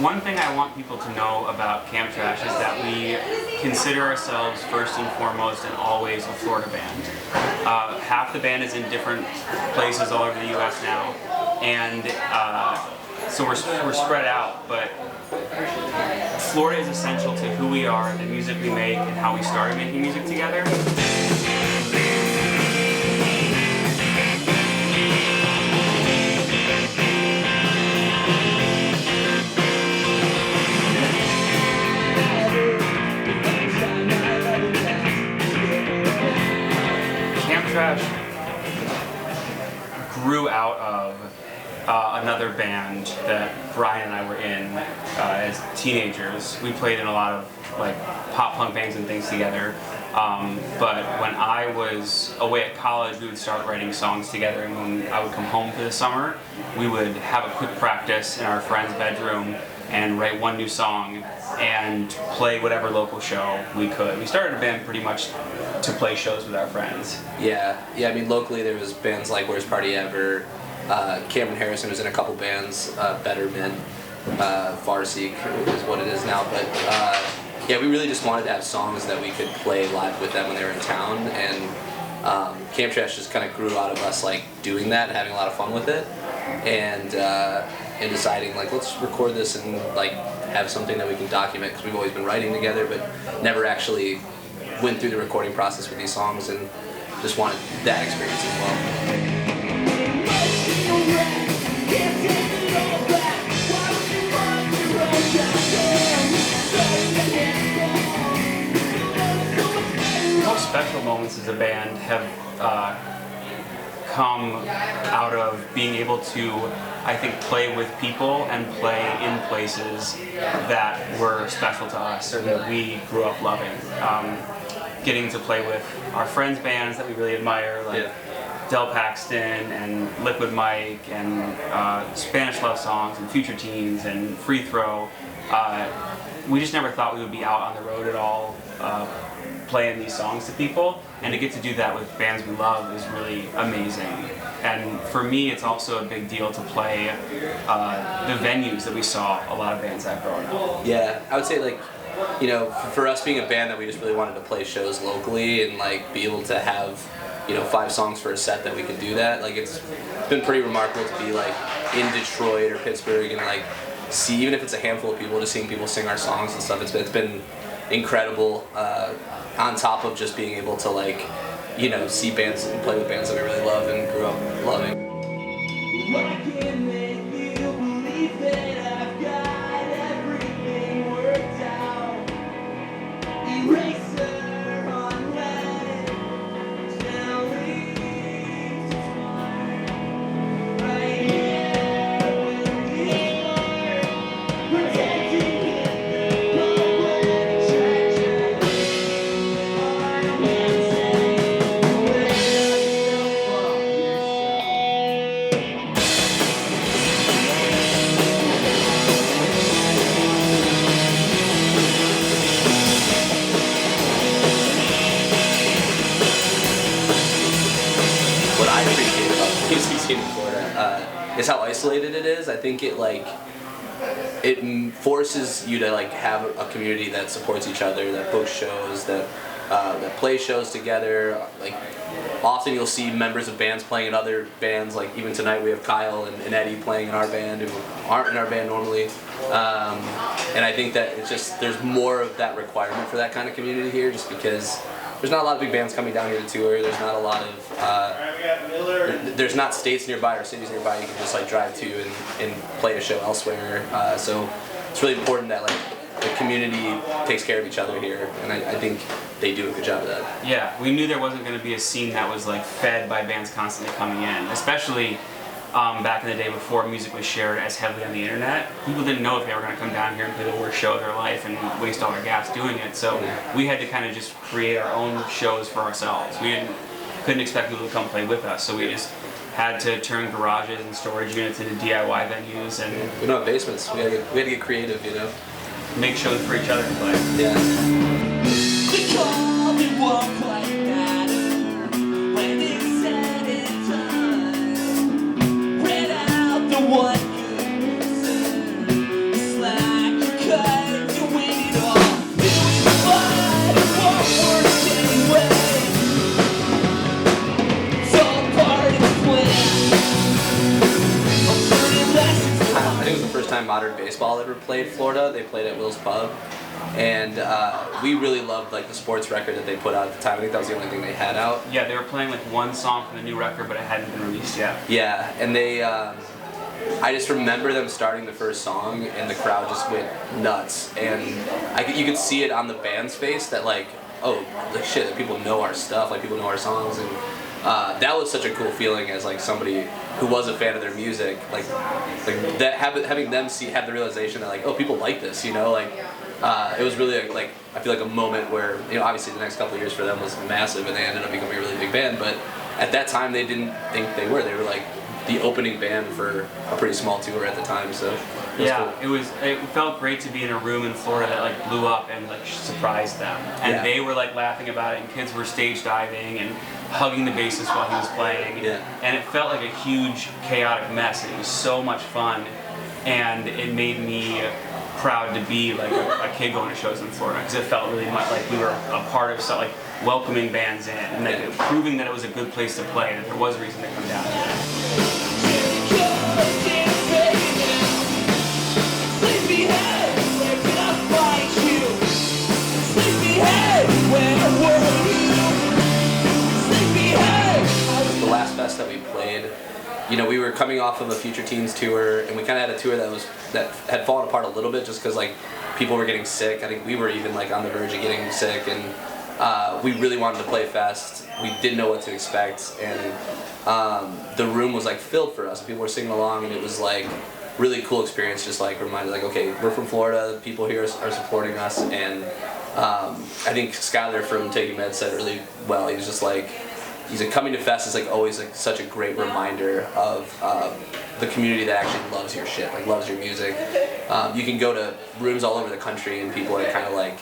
one thing I want people to know about Camp Trash is that we consider ourselves first and foremost and always a Florida band. Half the band is in different places all over the U.S. now, and so we're spread out, but Florida is essential to who we are, the music we make, and how we started making music together. Camp Trash grew out of another band that Brian and I were in as teenagers. We played in a lot of like pop punk bands and things together. But when I was away at college, we would start writing songs together, and when I would come home for the summer, we would have a quick practice in our friend's bedroom and write one new song and play whatever local show we could. We started a band pretty much to play shows with our friends. Yeah. I mean, locally there was bands like Worst Party Ever. Cameron Harrison was in a couple bands, Better Men, Farseek is what it is now, but yeah, we really just wanted to have songs that we could play live with them when they were in town, and Camp Trash just kind of grew out of us like doing that and having a lot of fun with it, and deciding like, let's record this and like have something that we can document, because we've always been writing together but never actually went through the recording process with these songs, and just wanted that experience as well. Most special moments as a band have come out of being able to, I think, play with people and play in places that were special to us or that we grew up loving. Getting to play with our friends' bands that we really admire, like Del Paxton and Liquid Mike and Spanish Love Songs and Future Teens and Free Throw. We just never thought we would be out on the road at all playing these songs to people, and to get to do that with bands we love is really amazing. And for me, it's also a big deal to play the venues that we saw a lot of bands have growing up. Yeah, I would say like, you know, for us being a band that we just really wanted to play shows locally and like be able to have, you know, 5 songs for a set that we could do that, like it's been pretty remarkable to be like in Detroit or Pittsburgh and like see, even if it's a handful of people, just seeing people sing our songs and stuff. It's been incredible, on top of just being able to like, you know, see bands and play with bands that we really love and grew up loving. In Florida is how isolated it is. I think it forces you to like have a community that supports each other, that books shows, that play shows together. Like often you'll see members of bands playing in other bands. Like even tonight we have Kyle and Eddie playing in our band who aren't in our band normally. And I think that it's just, there's more of that requirement for that kind of community here, just because there's not a lot of big bands coming down here to tour. There's not a lot of there's not states nearby or cities nearby you can just like drive to and play a show elsewhere. So it's really important that like the community takes care of each other here, and I think they do a good job of that. Yeah, we knew there wasn't going to be a scene that was like fed by bands constantly coming in, especially back in the day before music was shared as heavily on the internet. People didn't know if they were going to come down here and play the worst show of their life and waste all their gas doing it. So we had to kind of just create our own shows for ourselves. Couldn't expect people to come play with us, so we just had to turn garages and storage units into DIY venues, and we don't have basements. We had to get creative, you know. Make shows for each other to play. Yeah. They call me walk like that when it's said and done. Read out the one good person. time Modern Baseball ever played Florida. They played at Will's Pub, and we really loved like the sports record that they put out at the time. I think that was the only thing they had out. Yeah, they were playing like one song from the new record, but it hadn't been released yet. Yeah, and they, I just remember them starting the first song, and the crowd just went nuts, and you could see it on the band's face that like, oh, like shit, that people know our stuff, like people know our songs, and that was such a cool feeling as like somebody who was a fan of their music, like that having them have the realization that like, oh, people like this, you know, like it was really like I feel like a moment where, you know, obviously the next couple of years for them was massive, and they ended up becoming a really big band, but at that time they didn't think they were like the opening band for a pretty small tour at the time, so yeah, cool. it felt great to be in a room in Florida that like blew up and like surprised them, and Yeah. they were like laughing about it, and kids were stage diving and hugging the bassist while he was playing, and it felt like a huge chaotic mess. It was so much fun, and it made me proud to be like a kid going to shows in Florida, because it felt really much like we were a part of like welcoming bands in and like, proving that it was a good place to play, that there was a reason to come down here. The last fest that we played, you know, we were coming off of a Future Teens tour, and we kind of had a tour that had fallen apart a little bit just because like people were getting sick. I think we were even like on the verge of getting sick, and we really wanted to play fest. We didn't know what to expect, and the room was like filled for us. People were singing along, and it was like really cool experience. Just like reminded, like, okay, we're from Florida. People here are supporting us, and I think Skylar from Taking Med said it really well. He was just like, he's like, coming to fest is like always like such a great reminder of the community that actually loves your shit, like loves your music. You can go to rooms all over the country and people are kind of like,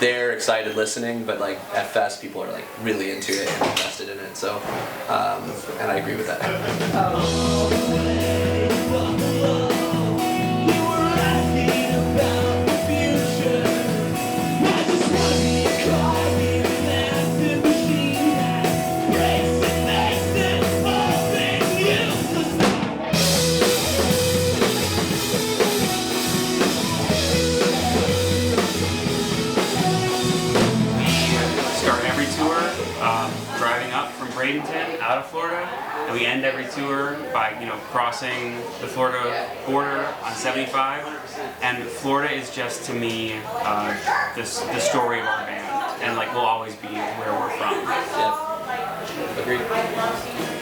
they're excited listening, but like at fest people are like really into it and invested in it. So, and I agree with that. Driving up from Bradenton out of Florida, and we end every tour by, you know, crossing the Florida border on 75. And Florida is just, to me, the story of our band, and like will always be where we're from. Yeah, agreed.